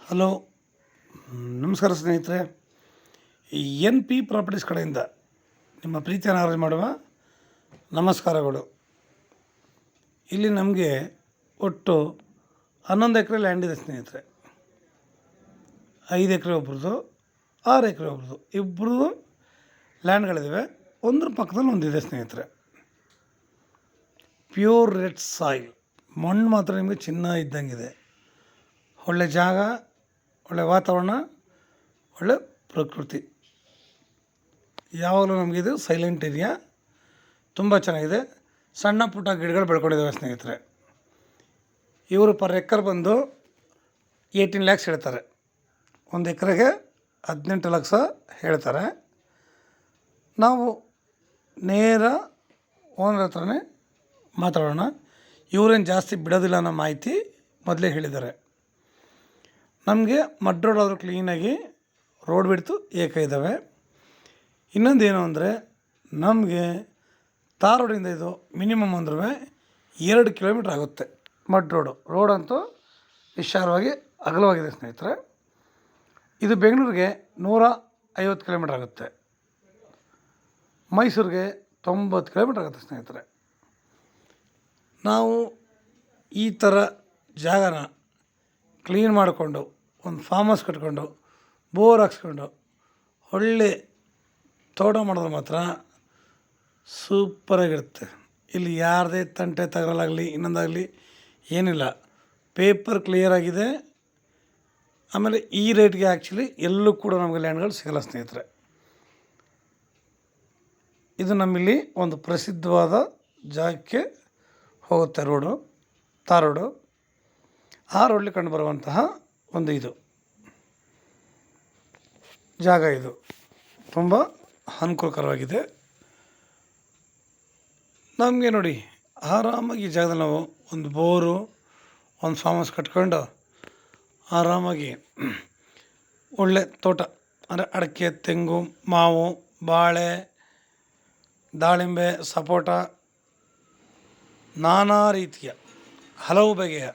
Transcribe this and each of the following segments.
Hello, ನಮಸ್ಕಾರ ಸ್ನೇಹಿತರೆ. N P properties ಕಡೆಯಿಂದ ನಿಮ್ಮ ಪ್ರೀತಿಯನ್ನು ಆರಾಧನೆ ಮಾಡುವ ನಮಸ್ಕಾರಗಳು. ಇಲ್ಲಿ ನಮಗೆ ಒಟ್ಟು 11 ಎಕರೆ ಲ್ಯಾಂಡ್ ಇದೆ ಸ್ನೇಹಿತರೆ. 5 ಎಕರೆ ಒಬ್ರದ್ದು, 6 ಎಕರೆ ಒಬ್ರದ್ದು, ಇಬ್ಬರದು ಲ್ಯಾಂಡ್ಗಳಿದ್ದಾವೆ. ಒಂದ್ರ ಪಕ್ಕದಲ್ಲಿ ಒಂದಿದೆ ಸ್ನೇಹಿತರೆ. ಪ್ಯೂರ್ ರೆಡ್ ಸಾಯಿಲ್, ಮಣ್ಣು ಮಾತ್ರ ನಿಮಗೆ ಚಿನ್ನ ಇದ್ದಂಗಿದೆ. ಒಳ್ಳೆ ಜಾಗ, ಒಳ್ಳೆ ವಾತಾವರಣ, ಒಳ್ಳೆ ಪ್ರಕೃತಿ. ಯಾವಾಗಲೂ ನಮಗಿದು ಸೈಲೆಂಟ್ ಏರಿಯಾ, ತುಂಬ ಚೆನ್ನಾಗಿದೆ. ಸಣ್ಣ ಪುಟ್ಟ ಗಿಡಗಳು ಬೆಳ್ಕೊಂಡಿದ್ದಾವೆ ಸ್ನೇಹಿತರೆ. ಇವರು ಪರ್ ಎಕರ್ ಬಂದು 18 ಲ್ಯಾಕ್ಸ್ ಹೇಳ್ತಾರೆ. 1 ಎಕರೆಗೆ 18 ಲಕ್ಷ ಹೇಳ್ತಾರೆ. ನಾವು ನೇರ ಓನರ್ ಹತ್ರನೇ ಮಾತಾಡೋಣ. ಇವರೇನು ಜಾಸ್ತಿ ಬಿಡೋದಿಲ್ಲ ಅನ್ನೋ ಮಾಹಿತಿ ಮೊದಲೇ ಹೇಳಿದ್ದಾರೆ. ನಮಗೆ ಮಡ್ ರೋಡ್ ಆದರೂ ಕ್ಲೀನಾಗಿ ರೋಡ್ ಬಿಡ್ತು ಏಕ ಇದ್ದಾವೆ. ಇನ್ನೊಂದೇನು ಅಂದರೆ ನಮಗೆ ತಾರ್ ರೋಡಿಂದ ಇದು ಮಿನಿಮಮ್ ಅಂದ್ರೂ 2 ಕಿಲೋಮೀಟ್ರ್ ಆಗುತ್ತೆ. ಮಡ್ ರೋಡಂತೂ ವಿಶಾಲವಾಗಿ ಅಗಲವಾಗಿದೆ ಸ್ನೇಹಿತರೆ. ಇದು ಬೆಂಗಳೂರಿಗೆ 150 ಕಿಲೋಮೀಟ್ರ್ ಆಗುತ್ತೆ. ಮೈಸೂರಿಗೆ 90 ಕಿಲೋಮೀಟ್ರ್ ಆಗುತ್ತೆ ಸ್ನೇಹಿತರೆ. ನಾವು ಈ ಥರ ಜಾಗನ ಕ್ಲೀನ್ ಮಾಡಿಕೊಂಡು ಒಂದು ಫಾರ್ಮ್ ಹೌಸ್ ಕಟ್ಕೊಂಡು ಬೋರ್ ಹಾಕ್ಸ್ಕೊಂಡು ಒಳ್ಳೆ ತೋಟ ಮಾಡಿದ್ರೆ ಮಾತ್ರ ಸೂಪರಾಗಿರುತ್ತೆ. ಇಲ್ಲಿ ಯಾರದೇ ತಂಟೆ ತಗೊಳ್ಳಾಗಲಿ ಇನ್ನೊಂದಾಗಲಿ ಏನಿಲ್ಲ. ಪೇಪರ್ ಕ್ಲಿಯರ್ ಆಗಿದೆ. ಆಮೇಲೆ ಈ ರೇಟ್ಗೆ ಆ್ಯಕ್ಚುಲಿ ಎಲ್ಲೂ ಕೂಡ ನಮಗೆ ಲ್ಯಾಂಡ್ಗಳು ಸಿಗಲ್ಲ ಸ್ನೇಹಿತರೆ. ಇದು ನಮ್ಮಲ್ಲಿ ಒಂದು ಪ್ರಸಿದ್ಧವಾದ ಜಾಗಕ್ಕೆ ಹೋಗುತ್ತೆ ರೋಡು, ತಾರ್ ರೋಡು. ಆ ರೋಡ್ಲಿ ಕಂಡು ಬರುವಂತಹ ಒಂದು ಇದು ಜಾಗ. ಇದು ತುಂಬ ಅನುಕೂಲಕರವಾಗಿದೆ ನಮಗೆ. ನೋಡಿ, ಆರಾಮಾಗಿ ಈ ಜಾಗದಲ್ಲಿ ನಾವು ಒಂದು ಬೋರು, ಒಂದು ಫಾರ್ಮ್ ಹೌಸ್ ಕಟ್ಕೊಂಡು ಆರಾಮಾಗಿ ಒಳ್ಳೆ ತೋಟ ಅಂದರೆ ಅಡಿಕೆ, ತೆಂಗು, ಮಾವು, ಬಾಳೆ, ದಾಳಿಂಬೆ, ಸಪೋಟ, ನಾನಾ ರೀತಿಯ ಹಲವು ಬಗೆಯ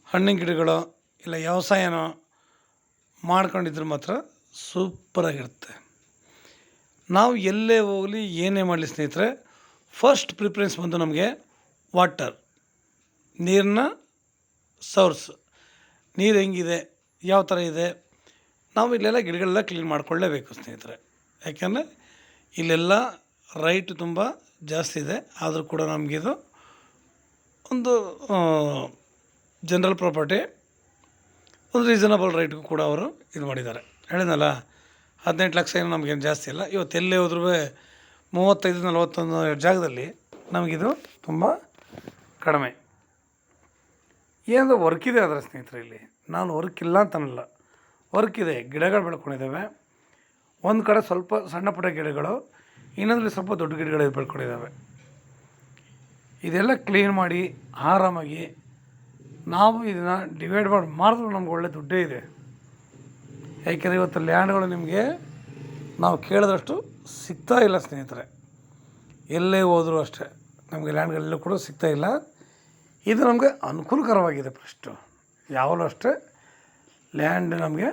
ಹಣ್ಣಿನ ಗಿಡಗಳು ಇಲ್ಲ ವ್ಯವಸಾಯನೋ ಮಾಡ್ಕೊಂಡಿದ್ರೆ ಮಾತ್ರ ಸೂಪರಾಗಿರುತ್ತೆ. ನಾವು ಎಲ್ಲೇ ಹೋಗಲಿ ಏನೇ ಮಾಡಲಿ ಸ್ನೇಹಿತರೆ, ಫಸ್ಟ್ ಪ್ರಿಫರೆನ್ಸ್ ಬಂದು ನಮಗೆ ವಾಟರ್, ನೀರಿನ ಸೋರ್ಸ್. ನೀರು ಹೆಂಗಿದೆ, ಯಾವ ಥರ ಇದೆ, ನಾವು ಇಲ್ಲೆಲ್ಲ ಗಿಡಗಳೆಲ್ಲ ಕ್ಲೀನ್ ಮಾಡ್ಕೊಳ್ಳೇಬೇಕು ಸ್ನೇಹಿತರೆ. ಯಾಕೆಂದರೆ ಇಲ್ಲೆಲ್ಲ ರೈಟ್ ತುಂಬ ಜಾಸ್ತಿ ಇದೆ. ಆದರೂ ಕೂಡ ನಮಗಿದು ಒಂದು ಜನರಲ್ ಪ್ರಾಪರ್ಟಿ, ಒಂದು ರೀಸನಬಲ್ ರೈಟ್ಗೂ ಕೂಡ ಅವರು ಇದು ಮಾಡಿದ್ದಾರೆ. ಹೇಳಿದ್ನಲ್ಲ, 18 ಲಕ್ಷ ಏನು ನಮಗೇನು ಜಾಸ್ತಿ ಇಲ್ಲ. ಇವತ್ತು ಎಲ್ಲೇ ಹೋದ್ರೂ 35-41 ಜಾಗದಲ್ಲಿ ನಮಗಿದು ತುಂಬ ಕಡಿಮೆ. ಏನಂದ್ರೆ ವರ್ಕ್ ಇದೆ ಅದರ ಸ್ನೇಹಿತರೆ. ಇಲ್ಲಿ ನಾನು ವರ್ಕ್ ಇಲ್ಲ ಅಂತನಲ್ಲ, ವರ್ಕ್ ಇದೆ. ಗಿಡಗಳು ಬೆಳ್ಕೊಂಡಿದ್ದಾವೆ. ಒಂದು ಕಡೆ ಸ್ವಲ್ಪ ಸಣ್ಣ ಪುಟ್ಟ ಗಿಡಗಳು, ಇನ್ನೊಂದ್ರಲ್ಲಿ ಸ್ವಲ್ಪ ದೊಡ್ಡ ಗಿಡಗಳು ಬೆಳ್ಕೊಂಡಿದ್ದಾವೆ. ಇದೆಲ್ಲ ಕ್ಲೀನ್ ಮಾಡಿ ಆರಾಮಾಗಿ ನಾವು ಇದನ್ನು ಡಿವೈಡ್ ಮಾಡಿದ್ರೂ ನಮ್ಗೆ ಒಳ್ಳೆ ದುಡ್ಡೇ ಇದೆ. ಯಾಕೆಂದರೆ ಇವತ್ತು ಲ್ಯಾಂಡ್ಗಳು ನಿಮಗೆ ನಾವು ಕೇಳಿದಷ್ಟು ಸಿಗ್ತಾ ಇಲ್ಲ ಸ್ನೇಹಿತರೆ. ಎಲ್ಲೇ ಹೋದರೂ ಅಷ್ಟೇ ನಮಗೆ ಲ್ಯಾಂಡ್ಗಳೆಲ್ಲೂ ಕೂಡ ಸಿಗ್ತಾ ಇಲ್ಲ. ಇದು ನಮಗೆ ಅನುಕೂಲಕರವಾಗಿದೆ. ಫಸ್ಟು ಯಾವಾಗಲೂ ಅಷ್ಟೇ ಲ್ಯಾಂಡ್ ನಮಗೆ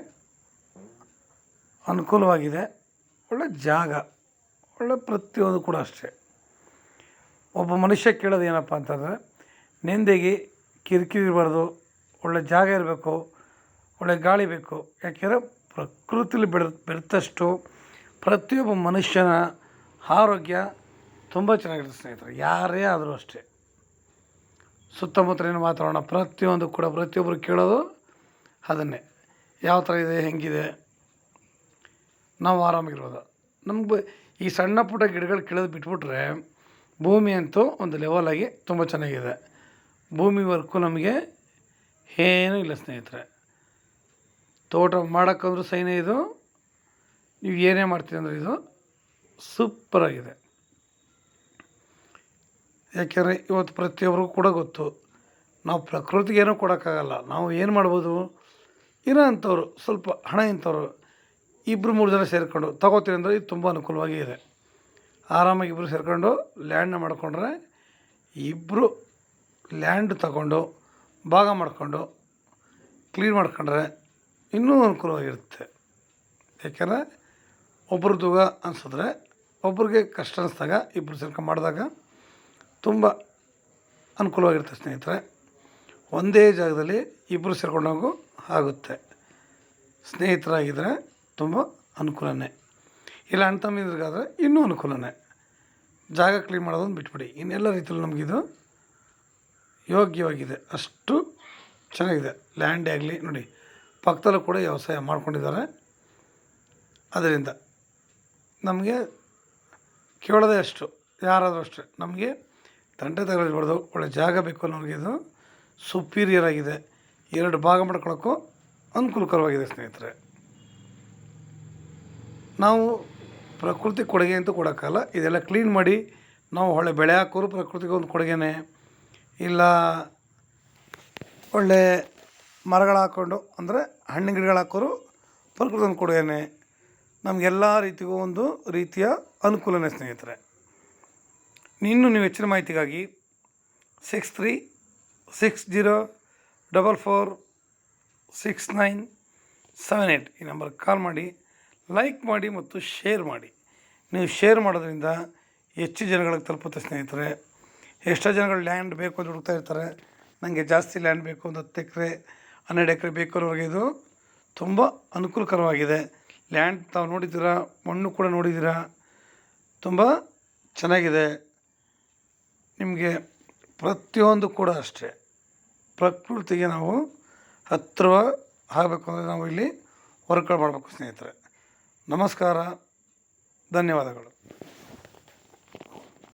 ಅನುಕೂಲವಾಗಿದೆ. ಒಳ್ಳೆ ಜಾಗ, ಒಳ್ಳೆ ಪ್ರತಿಯೊಂದು ಕೂಡ ಅಷ್ಟೇ. ಒಬ್ಬ ಮನುಷ್ಯ ಕೇಳೋದು ಏನಪ್ಪ ಅಂತಂದರೆ, ನೆಮ್ಮದಿಗೆ ಕಿರಿಕಿರಿ ಇರಬಾರ್ದು, ಒಳ್ಳೆ ಜಾಗ ಇರಬೇಕು, ಒಳ್ಳೆ ಗಾಳಿ ಬೇಕು. ಯಾಕೆಂದರೆ ಪ್ರಕೃತಿಲಿ ಬೆಳೆದಷ್ಟು ಪ್ರತಿಯೊಬ್ಬ ಮನುಷ್ಯನ ಆರೋಗ್ಯ ತುಂಬ ಚೆನ್ನಾಗಿರುತ್ತೆ ಸ್ನೇಹಿತರೆ. ಯಾರೇ ಆದರೂ ಅಷ್ಟೇ. ಸುತ್ತಮುತ್ತಲಿನ ವಾತಾವರಣ ಪ್ರತಿಯೊಂದು ಕೂಡ ಪ್ರತಿಯೊಬ್ಬರು ಕೇಳೋದು ಅದನ್ನೇ. ಯಾವ ಥರ ಇದೆ, ಹೆಂಗಿದೆ, ನಾವು ಆರಾಮಾಗಿರ್ಬೋದು. ನಮ್ಗೆ ಈ ಸಣ್ಣ ಪುಟ್ಟ ಗಿಡಗಳು ಕೇಳೋದು ಬಿಟ್ಬಿಟ್ರೆ ಭೂಮಿ ಅಂತೂ ಒಂದು ಲೆವೆಲಾಗಿ ತುಂಬ ಚೆನ್ನಾಗಿದೆ. ಭೂಮಿ ವರ್ಕು ನಮಗೆ ಏನೂ ಇಲ್ಲ ಸ್ನೇಹಿತರೆ. ತೋಟ ಮಾಡೋಕ್ಕಂದ್ರೂ ಸೈನೇ ಇದು. ನೀವು ಏನೇ ಮಾಡ್ತೀವಿ ಅಂದರೆ ಇದು ಸೂಪರಾಗಿದೆ. ಯಾಕೆಂದರೆ ಇವತ್ತು ಪ್ರತಿಯೊಬ್ಬರಿಗೂ ಕೂಡ ಗೊತ್ತು, ನಾವು ಪ್ರಕೃತಿಗೆ ಏನೂ ಕೊಡೋಕ್ಕಾಗಲ್ಲ. ನಾವು ಏನು ಮಾಡ್ಬೋದು, ಇರೋ ಅಂಥವ್ರು ಸ್ವಲ್ಪ ಹಣ ಇಂಥವ್ರು 2-3 ಜನ ಸೇರಿಕೊಂಡು ತಗೋತೀವಿ ಅಂದರೆ ಇದು ತುಂಬ ಅನುಕೂಲವಾಗಿ ಇದೆ. ಆರಾಮಾಗಿ ಇಬ್ಬರು ಸೇರಿಕೊಂಡು ಲ್ಯಾಂಡ್ನ ಮಾಡಿಕೊಂಡ್ರೆ, ಇಬ್ಬರು ಲ್ಯಾಂಡ್ ತಗೊಂಡು ಭಾಗ ಮಾಡಿಕೊಂಡು ಕ್ಲೀನ್ ಮಾಡ್ಕೊಂಡ್ರೆ ಇನ್ನೂ ಅನುಕೂಲವಾಗಿರುತ್ತೆ. ಯಾಕೆಂದರೆ ಒಬ್ಬರು ತೂಗ ಅನಿಸಿದ್ರೆ ಒಬ್ರಿಗೆ ಕಷ್ಟ ಅನ್ನಿಸ್ದಾಗ ಇಬ್ಬರು ಸೇರ್ಕೊಂಡು ಮಾಡಿದಾಗ ತುಂಬ ಅನುಕೂಲವಾಗಿರುತ್ತೆ ಸ್ನೇಹಿತರೆ. ಒಂದೇ ಜಾಗದಲ್ಲಿ ಇಬ್ಬರು ಸೇರ್ಕೊಂಡೋಗು ಆಗುತ್ತೆ. ಸ್ನೇಹಿತರಾಗಿದ್ದರೆ ತುಂಬ ಅನುಕೂಲನೇ. ಇಲ್ಲ ಅಣ್ಣ ತಮ್ಮಂದಿರಿಗಾದರೆ ಇನ್ನೂ ಅನುಕೂಲನೇ. ಜಾಗ ಕ್ಲೀನ್ ಮಾಡೋದನ್ನು ಬಿಟ್ಬಿಡಿ, ಇನ್ನೆಲ್ಲ ರೀತಿಯಲ್ಲೂ ನಮಗಿದು ಯೋಗ್ಯವಾಗಿದೆ. ಅಷ್ಟು ಚೆನ್ನಾಗಿದೆ. ಲ್ಯಾಂಡೇ ಆಗಲಿ ನೋಡಿ, ಪಕ್ಕದಲ್ಲೂ ಕೂಡ ವ್ಯವಸಾಯ ಮಾಡ್ಕೊಂಡಿದ್ದಾರೆ. ಅದರಿಂದ ನಮಗೆ ಕೇಳೋದೇ ಅಷ್ಟು, ಯಾರಾದರೂ ಅಷ್ಟೇ, ನಮಗೆ ತಂಟೆ ತಗೊಳ್ಬಾರ್ದು. ಒಳ್ಳೆ ಜಾಗ ಬೇಕು ಅನ್ನೋರಿಗೆ ಇದು ಸುಪೀರಿಯರ್ ಆಗಿದೆ. 2 ಭಾಗ ಮಾಡ್ಕೊಳ್ಳೋಕ್ಕೂ ಅನುಕೂಲಕರವಾಗಿದೆ ಸ್ನೇಹಿತರೆ. ನಾವು ಪ್ರಕೃತಿ ಕೊಡುಗೆ ಅಂತೂ ಕೊಡೋಕ್ಕಲ್ಲ. ಇದೆಲ್ಲ ಕ್ಲೀನ್ ಮಾಡಿ ನಾವು ಒಳ್ಳೆ ಬೆಳೆ ಹಾಕೋರು ಪ್ರಕೃತಿಗೆ ಒಂದು ಕೊಡುಗೆನೇ. ಇಲ್ಲ ಒಳ್ಳೆ ಮರಗಳು ಹಾಕ್ಕೊಂಡು ಅಂದರೆ ಹಣ್ಣಿನ ಗಿಡಗಳು ಹಾಕೋರು ಪ್ರಕೃತಿ ಒಂದು ಕೊಡುಗೆನೇ. ನಮಗೆಲ್ಲ ರೀತಿಗೂ ಒಂದು ರೀತಿಯ ಅನುಕೂಲನೇ ಸ್ನೇಹಿತರೆ. ಇನ್ನು ನೀವು ಹೆಚ್ಚಿನ ಮಾಹಿತಿಗಾಗಿ 6360446978 ಈ ನಂಬರ್ಗೆ ಕಾಲ್ ಮಾಡಿ, ಲೈಕ್ ಮಾಡಿ ಮತ್ತು ಶೇರ್ ಮಾಡಿ. ನೀವು ಶೇರ್ ಮಾಡೋದ್ರಿಂದ ಹೆಚ್ಚು ಜನಗಳಿಗೆ ತಲುಪುತ್ತೆ ಸ್ನೇಹಿತರೆ. ಎಷ್ಟೋ ಜನಗಳು ಲ್ಯಾಂಡ್ ಬೇಕು ಅಂತ ಹುಡುಕ್ತಾ ಇರ್ತಾರೆ. ನನಗೆ ಜಾಸ್ತಿ ಲ್ಯಾಂಡ್ ಬೇಕು, ಒಂದು 10 ಎಕರೆ 12 ಎಕರೆ ಬೇಕು ಅನ್ನೋರಿಗೆ ಇದು ತುಂಬ ಅನುಕೂಲಕರವಾಗಿದೆ. ಲ್ಯಾಂಡ್ ತಾವು ನೋಡಿದ್ದೀರಾ, ಮಣ್ಣು ಕೂಡ ನೋಡಿದ್ದೀರಾ, ತುಂಬ ಚೆನ್ನಾಗಿದೆ. ನಿಮಗೆ ಪ್ರತಿಯೊಂದು ಕೂಡ ಅಷ್ಟೇ, ಪ್ರಕೃತಿಗೆ ನಾವು ಹತ್ತಿರ ಆಗಬೇಕು ಅಂದರೆ ನಾವು ಇಲ್ಲಿ ವರ್ಕ್ಗಳು ಮಾಡಬೇಕು ಸ್ನೇಹಿತರೆ. ನಮಸ್ಕಾರ, ಧನ್ಯವಾದಗಳು.